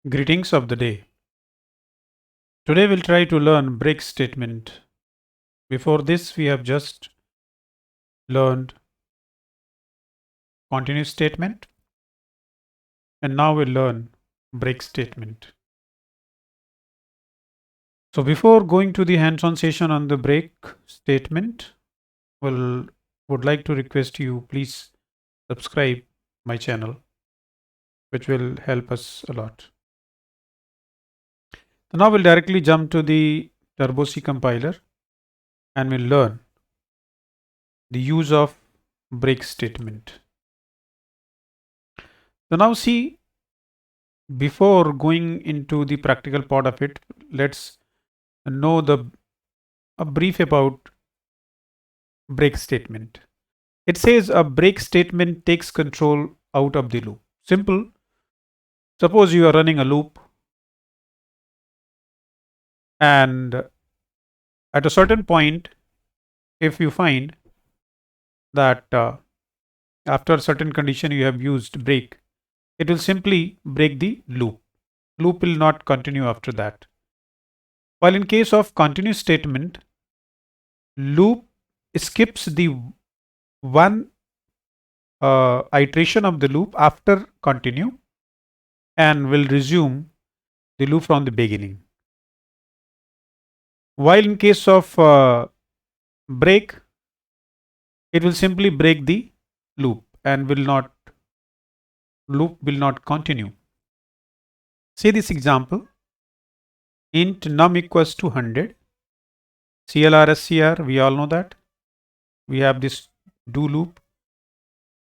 Greetings of the day. Today we'll try to learn break statement. Before this we have just learned continuous statement and now we'll learn break statement. So before going to the hands-on session on the break statement, we'll would like to request you please subscribe my channel, which will help us a lot. So now we'll directly jump to the Turbo C compiler and we'll learn the use of break statement. So now see, before going into the practical part of it, let's know a brief about break statement. It says a break statement takes control out of the loop. Simple. Suppose you are running a loop and at a certain point, if you find that after a certain condition you have used break, it will simply break the loop. Loop will not continue after that. While in case of continuous statement, loop skips the one iteration of the loop after continue and will resume the loop from the beginning. While in case of break, it will simply break the loop and loop will not continue. See this example. Int num equals to 100. CLR we all know that. We have this do loop.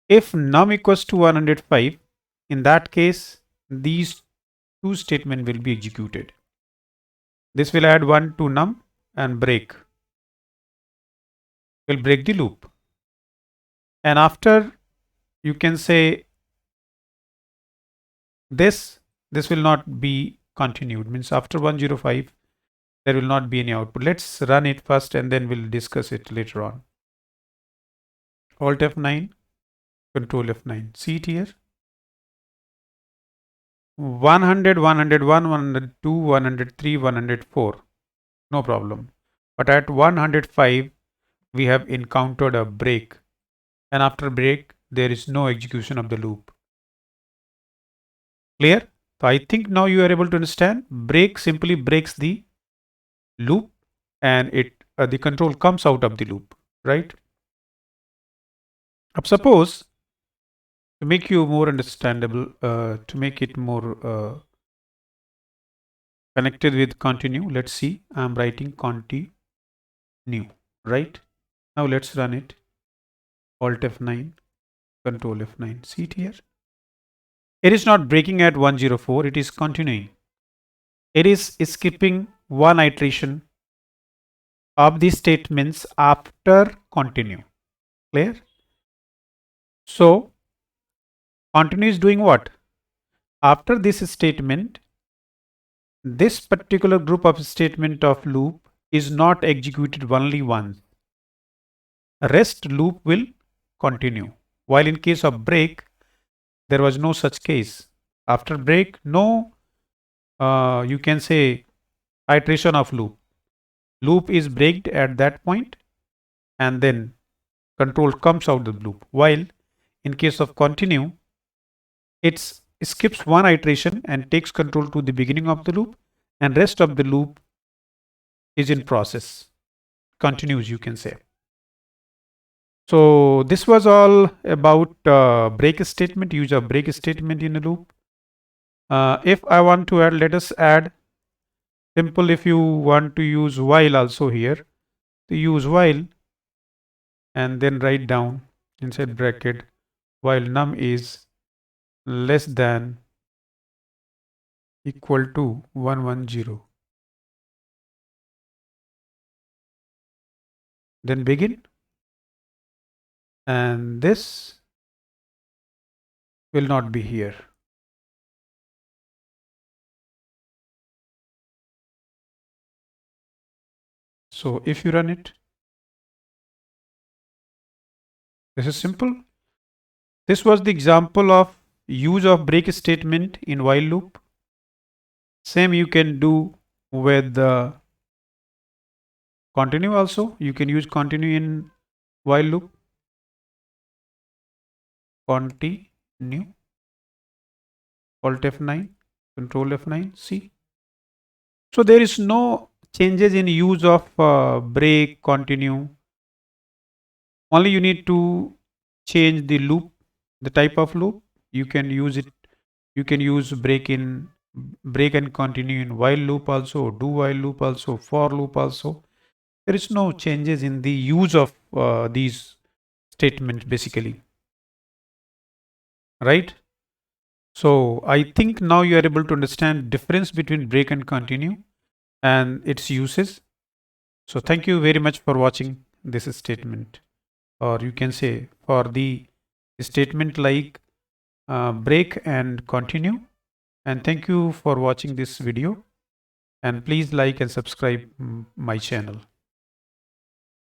If num equals to 105, in that case, these two statements will be executed. This will add 1 to num and break. Will break the loop. And after you can say this will not be continued. Means after 105, there will not be any output. Let's run it first and then we'll discuss it later on. Alt F9, Control F9. See it here. 100, 101, 102, 103, 104. No problem. But at 105, we have encountered a break. And after break, there is no execution of the loop. Clear? So I think now you are able to understand. Break simply breaks the loop and the control comes out of the loop, right? Suppose to make you more understandable, to make it more connected with continue, let's see. I'm writing continue, right? Now let's run it. Alt F9, Control F9. See it here. It is not breaking at 104, it is continuing. It is skipping one iteration of the statements after continue. Clear? So, continue is doing what? After this statement, this particular group of statement of loop is not executed only once. Rest loop will continue. While in case of break, there was no such case. After break, no, you can say iteration of loop. Loop is breaked at that point and then control comes out of the loop. While in case of continue, it skips one iteration and takes control to the beginning of the loop and rest of the loop is in process. Continues, you can say. So this was all about break statement, use of break statement in a loop. If I want to add, let us add simple. If you want to use while also here, to use while and then write down inside bracket while num is less than equal to 110. Then begin, and this will not be here. So if you run it, this is simple. This was the example of use of break statement in while loop. Same you can do with the continue also. You can use continue in while loop. Continue. Alt F9. Control F9. See. So there is no changes in use of break, continue. Only you need to change the loop, the type of loop. You can use it. You can use break and continue in while loop also, do while loop also, for loop also. There is no changes in the use of these statements basically, right? So I think now you are able to understand difference between break and continue and its uses. So thank you very much for watching this statement, or you can say for the statement like break and continue. And thank you for watching this video. And please like and subscribe my channel.